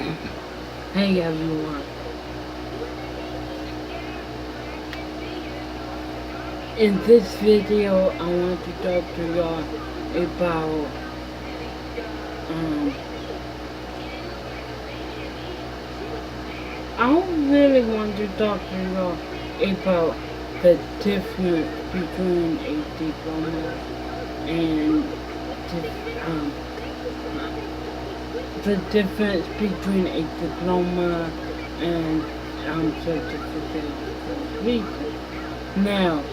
Hey everyone, in this video I want to talk to y'all about um I really want to talk to y'all about the difference between a diploma and um the difference between a diploma and certificate of completion. Now,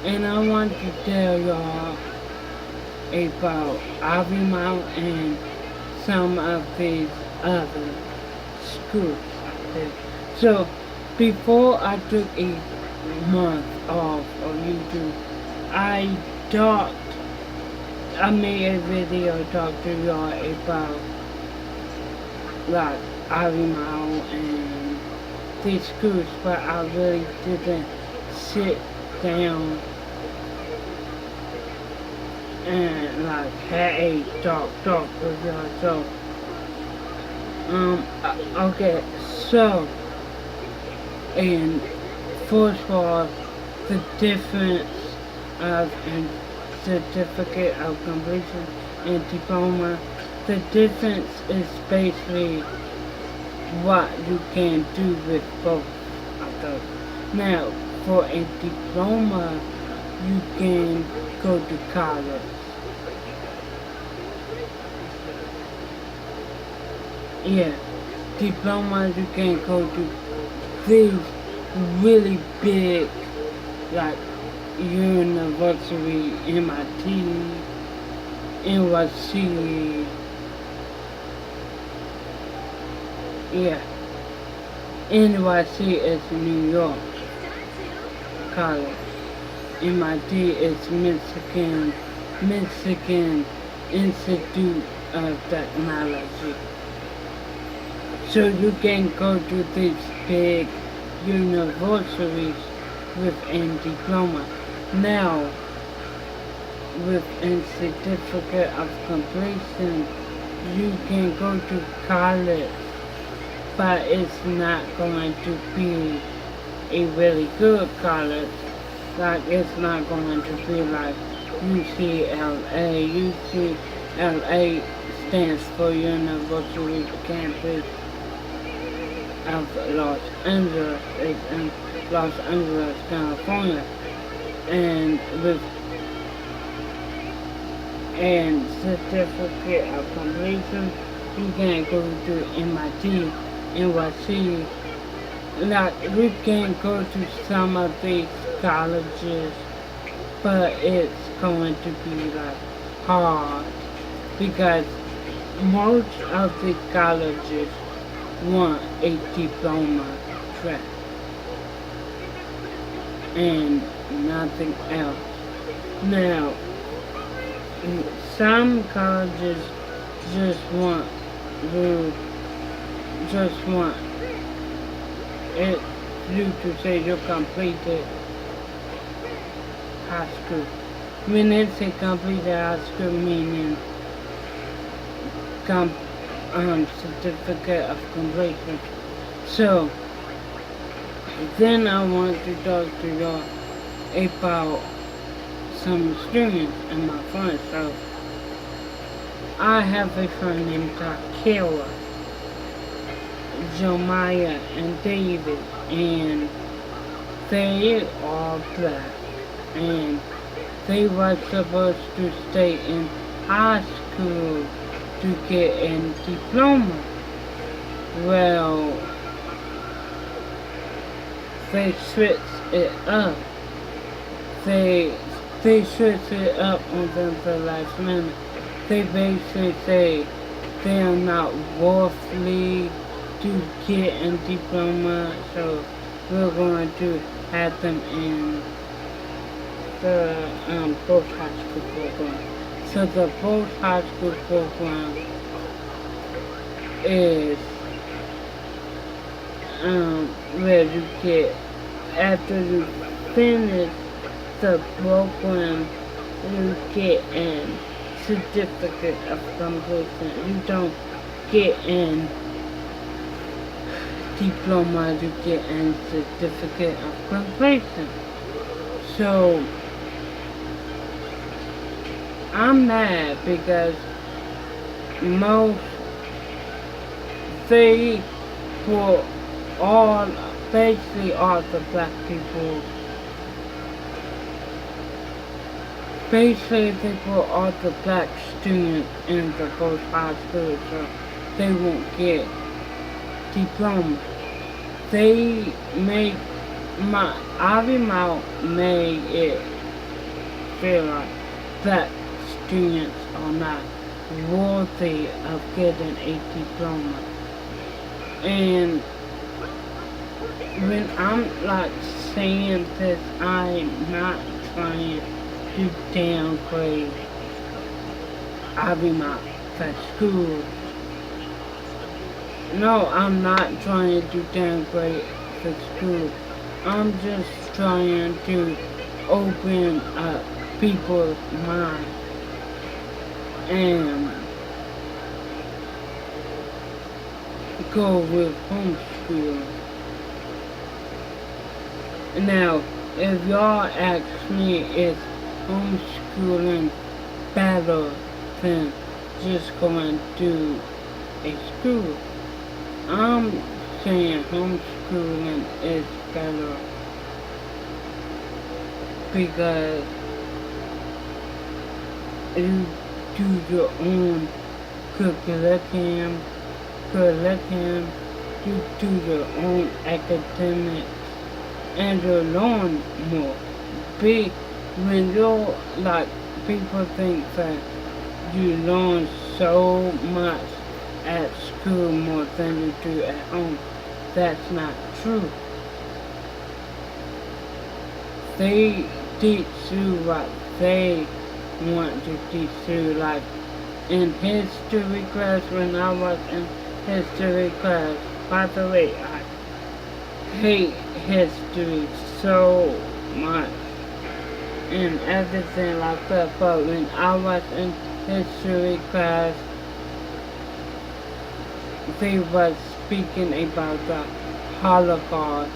and I want to tell y'all about Avimount and some of these other schools out there. So, before I took a month off of YouTube, I thought I made a video talk to y'all about like Avimount and these schools, but I really didn't sit down and like had a talk with y'all. So okay, so and first of all, the difference of a certificate of completion and diploma, the difference is basically what you can do with both of those. Now, for a diploma, you can go to college. Yeah, diplomas you can go to these really big, like university, MIT, NYC, yeah, NYC is New York College, MIT is Michigan Institute of Technology. So you can go to these big universities with a diploma. Now, with a certificate of completion, you can go to college, but it's not going to be a really good college. Like, it's not going to be like UCLA. UCLA stands for University Campus of Los Angeles. It's in Los Angeles, California, and with and certificate of completion, you can go to MIT, NYC. Like, you can go to some of these colleges, but it's going to be like hard because most of the colleges want a diploma track and nothing else. Now, some colleges just want you just want it you to say you completed high school. When they say completed high school, meaning certificate of completion. So then I want to talk to y'all about some experience in my friends. So I have a friend named Takela, Jemiah, and David, and they are black, and they were supposed to stay in high school to get a diploma. Well, they switched it up. They switched it up on them the last minute. They basically say they are not worthy to get a diploma, so we're going to have them in the post high school program. So the post high school program is where you get, after you finish the program, you get a certificate of completion. You don't get in diploma to get a certificate of completion. So I'm mad because most they for all basically all the black people basically they put all the black students in the both high schools so they won't get diploma. They make my Ivy Mount made it feel like black students are not worthy of getting a diploma. And when I'm like saying this, I'm not trying to downgrade Ivy Mount the school. No, I'm not trying to downgrade the school. I'm just trying to open up people's minds and go with homeschooling. Now, if y'all ask me is homeschooling better than just going to a school, I'm saying homeschooling is better because you do your own curriculum, you do your own academics, and you learn more. When you're like, people think that you learn so much at school more than you do at home. That's not true. They teach you what they want to teach you. Like in history class, when I was in history class, by the way, I hate history so much and everything like that, but when I was in history class, they was speaking about the Holocaust.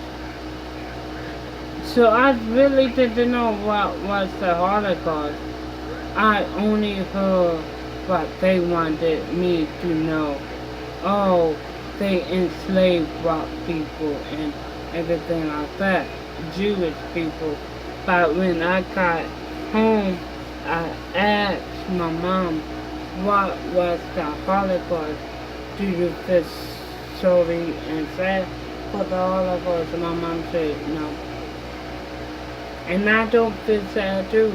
So I really didn't know what was the Holocaust. I only heard what they wanted me to know. Oh, they enslaved black people and everything like that, Jewish people. But when I got home, I asked my mom what was the Holocaust. Do you feel sorry and sad for the Holocaust? And my mom said no. And I don't feel sad too,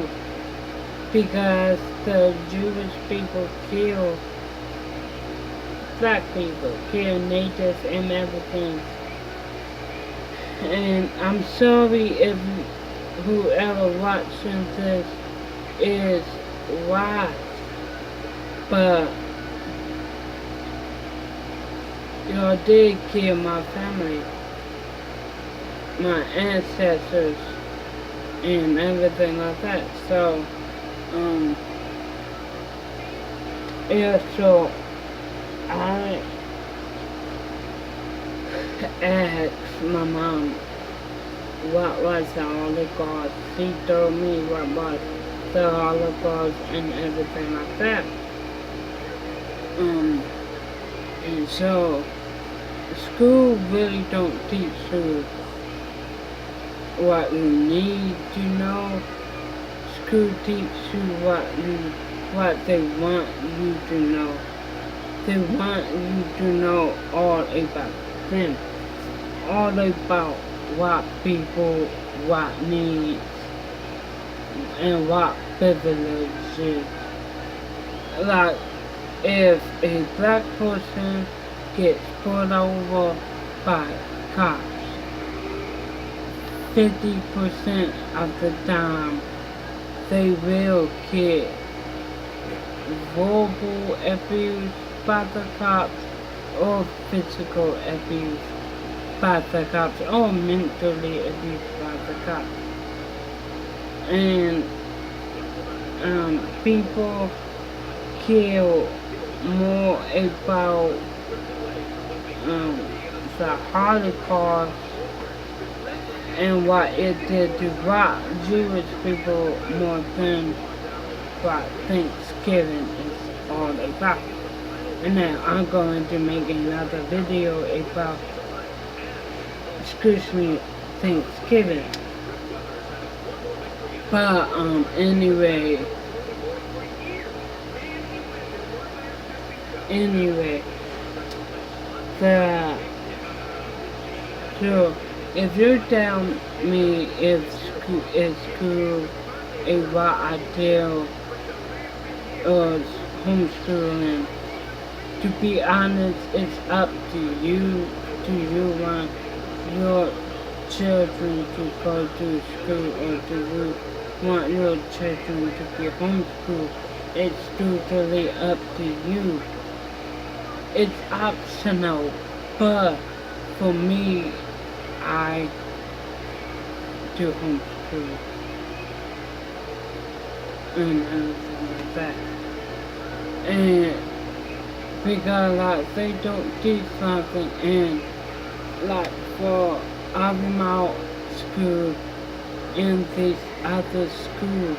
because the Jewish people kill black people, kill natives and everything. And I'm sorry if whoever watching this is white, but y'all did kill my family, my ancestors, and everything like that. So, yeah, so I asked my mom what was the Holocaust. She told me what was the Holocaust and everything like that. And so school really don't teach you what you need to know. School teach you what they want you to know. They want you to know all about them, all about what people, what needs, and what privileges. Like, if a black person gets pulled over by cops, 50% of the time they will get verbal abuse by the cops or physical abuse by the cops or mentally abused by the cops. And people care more about the Holocaust and what it did to black Jewish people more than what Thanksgiving is all about. And now I'm going to make another video about, excuse me, Thanksgiving. But anyway, so if you tell me if school is what I do or homeschooling, to be honest, it's up to you. Do you want your children to go to school or do you want your children to be homeschooled? It's totally up to you. It's optional, but for me, I do homeschool and everything like that. And because like they don't teach something and like for Avimau school and these other schools,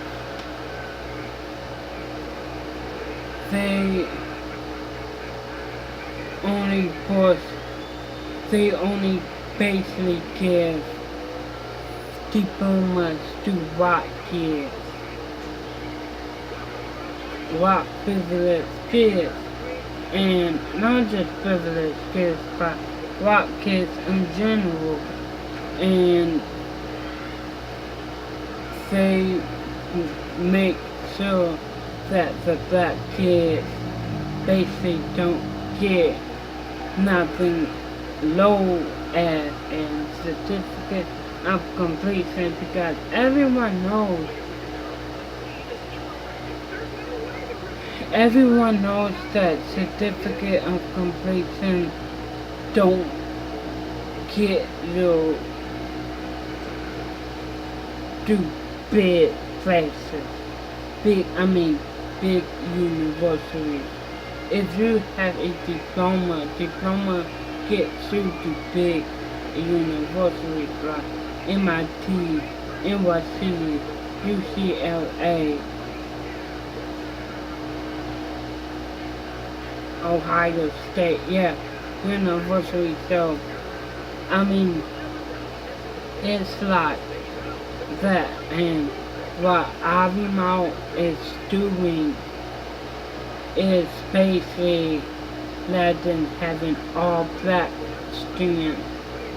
they only basically give diplomas to white kids, white privileged kids, and not just privileged kids, but white kids in general, and they make sure that the black kids basically don't get nothing low as a certificate of completion, because everyone knows that certificate of completion don't get you to big places, big universities. If you have a diploma gets you to big universities like MIT, NYC, UCLA, Ohio State, university. So, it's like that, and what Avimau is doing is basically letting having all black students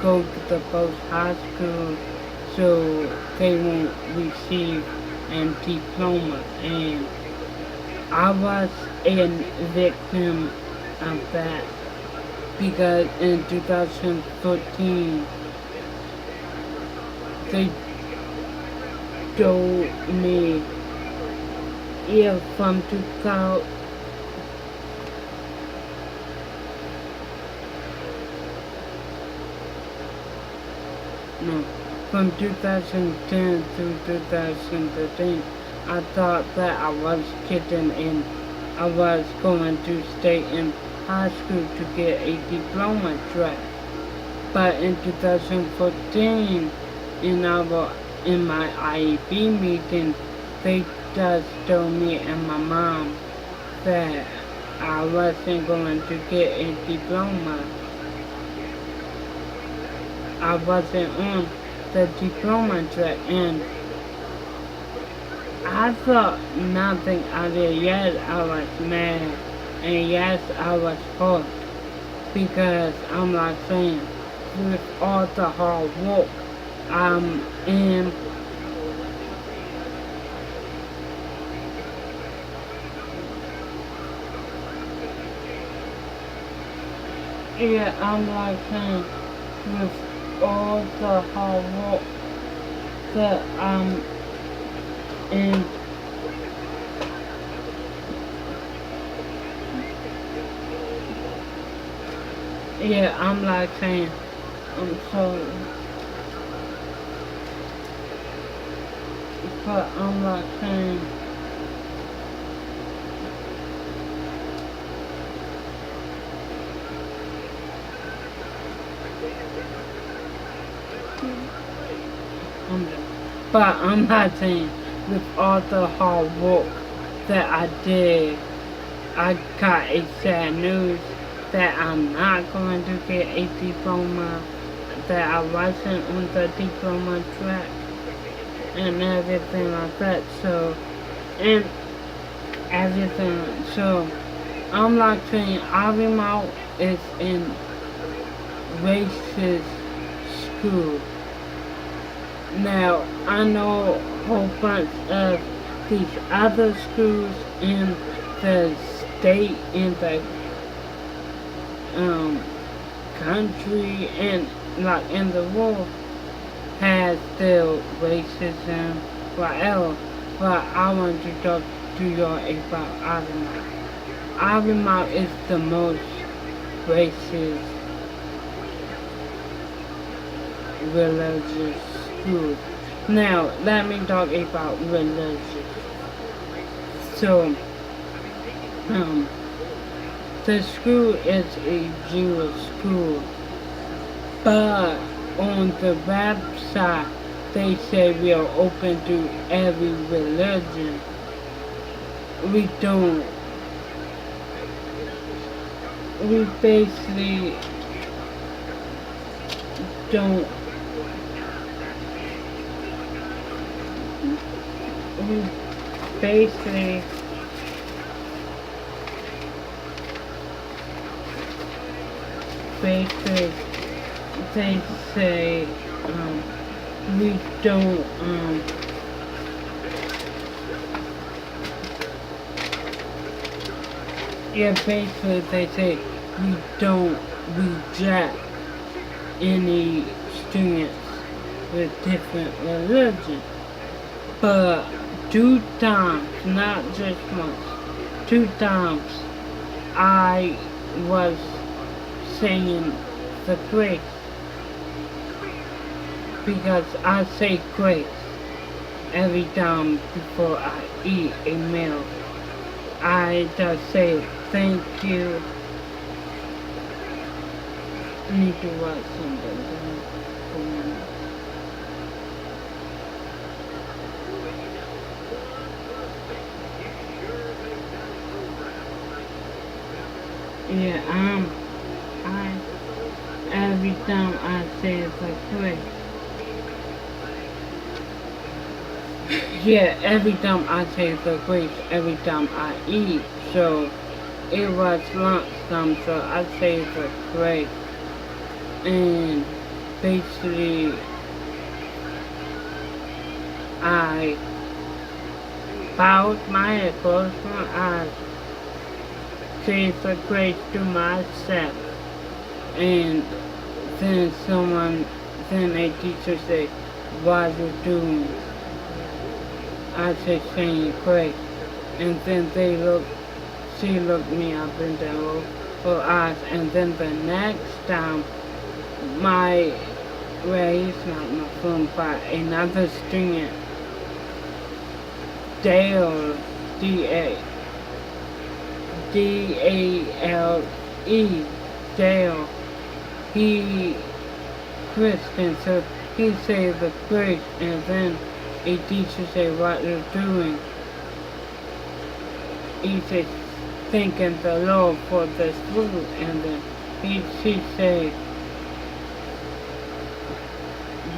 go to the post high school so they won't receive a diploma. And I was a victim of that because in 2014 they told me from 2000 from 2010 to 2013, I thought that I was kidding and I was going to stay in high school to get a diploma track. But in 2014, in my IEP meeting, they just told me and my mom that I wasn't going to get a diploma. I wasn't on the diploma track, and I thought nothing of it. Yes, I was mad, and yes, I was hurt, because I'm like saying, with all the hard work I'm in, I'm like saying, with all the hard work that I'm in, I'm like saying, I'm sorry, but I'm like saying, But I'm not saying with all the hard work that I did, I got a sad news that I'm not going to get a diploma, that I wasn't on the diploma track and everything like that. So, and everything. So, I'm not saying Avimau is in racist school. Now, I know a whole bunch of these other schools in the state, in the country, and like in the world has still racism, whatever. But I want to talk to y'all about Avimau. Avimau is the most racist religious school. Now, let me talk about religious. So, the school is a Jewish school, but on the website they say we are open to every religion. We don't. We basically don't. We basically they say we don't yeah, basically they say we don't reject any students with different religions. But 2 times, not just once, 2 times I was saying the grace, because I say grace every time before I eat a meal. I just say thank you. I need to watch something. Yeah, every time I say the grace. Yeah, every time I say the grace, every time I eat. So it was lunchtime, so I say the grace. And basically, I bowed my head, closed my eyes, say the grace to myself. And then a teacher said, what are you doing? I said, saying grace. And then she looked me up and down her eyes. And then the next time, it's not my phone, but another student, Dale, D-A-L-E, Dale, he Christian, so he said the grace, and then a teacher said what you're doing. He said thanking the Lord for the food, and then she said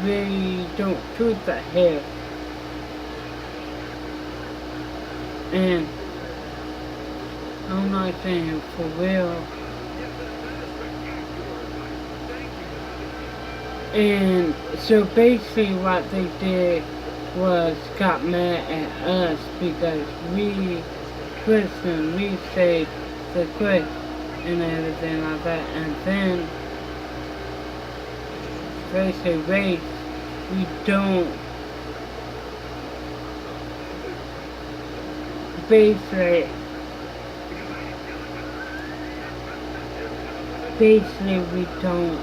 they don't shoot the hair. And I'm not saying for real. And so basically what they did was got mad at us because we Christian, we say the grace and everything like that. And then they say race, we don't basically we don't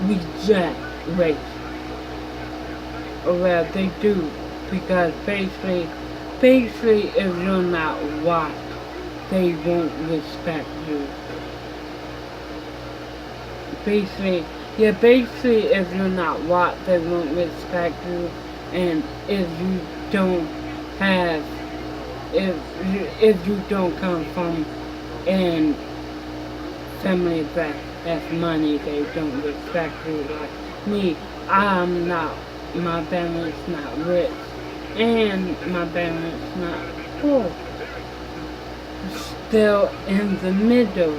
reject race. Or well, they do, because basically if you're not white, they won't respect you. basically, yeah, basically if you're not white, they won't respect you, and if you don't have, if you don't come from an family that has money, they don't respect you. Like me, I'm not, my parents not rich, and my parents not poor. Still in the middle.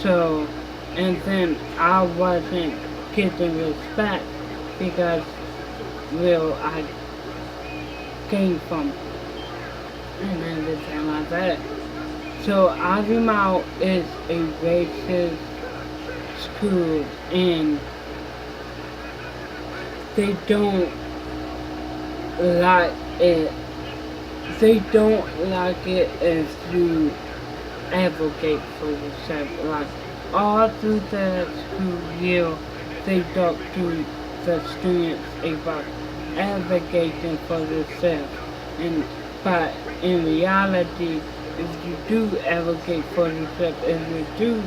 So, and then I wasn't getting respect because, well, I came from and everything like that. So, Azimao is a racist school, and they don't like it. They don't like it if you advocate for yourself. Like all through the school year, they talk to the students about advocating for yourself. And but in reality, if you do advocate for yourself, if you do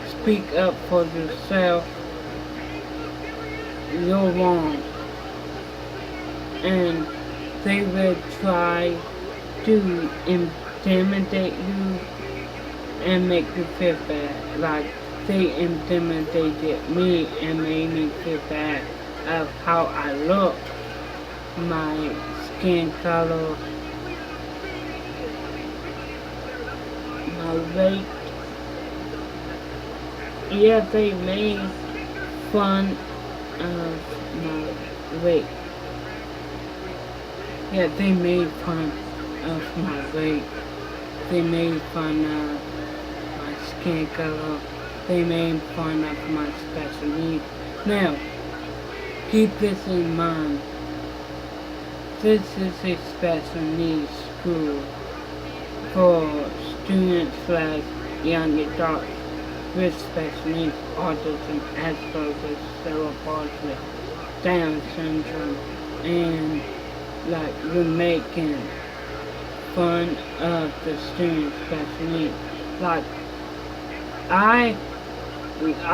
speak up for yourself, you're wrong. And they will try to intimidate you and make you feel bad. Like they intimidated me and made me feel bad of how I look, my skin color, my weight. Yeah, they made fun of my weight. Yeah, they made fun of my weight. They made fun of my skin color. They made fun of my special needs. Now, keep this in mind. This is a special needs school for students slash young adults with special needs, autism, Asperger's, cerebral palsy, Down syndrome, and like we're making fun of the students' special needs. Like I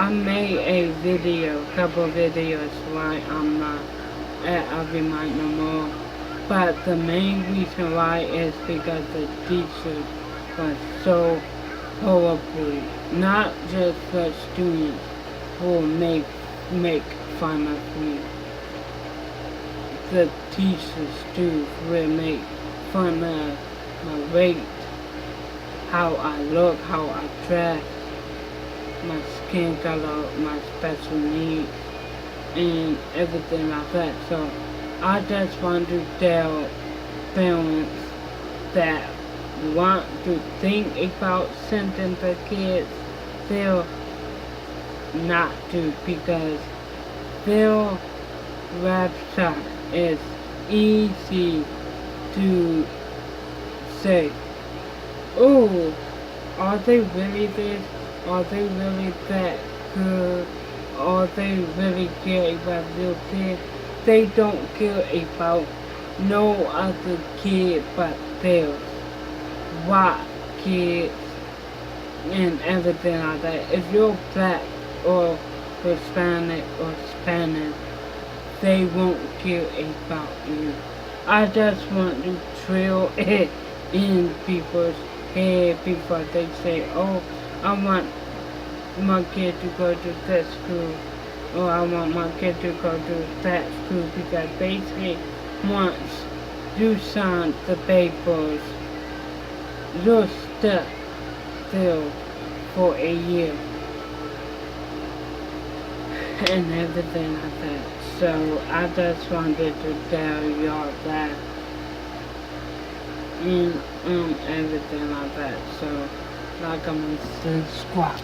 made a video, couple videos why I'm not at Avimite no more. But the main reason why is because the teachers were so horrible. Not just the students who make fun of me. The teachers too will make fun of my weight, how I look, how I dress, my skin color, my special needs, and everything like that. So I just want to tell parents that want to think about sending their kids, they'll not do, because their website is easy to say, oh, are they really this? Are they really that good? Are they really care about their kids? They don't care about no other kid but theirs. White kids and everything like that. If you're black or Hispanic or Spanish, they won't care about you. I just want to drill it in people's head before they say, oh, I want my kid to go to this school, or I want my kid to go to that school, because basically once you sign the papers, you're stuck still for a year and everything like that. So I just wanted to tell y'all that and everything like that. So like, comment, subscribe.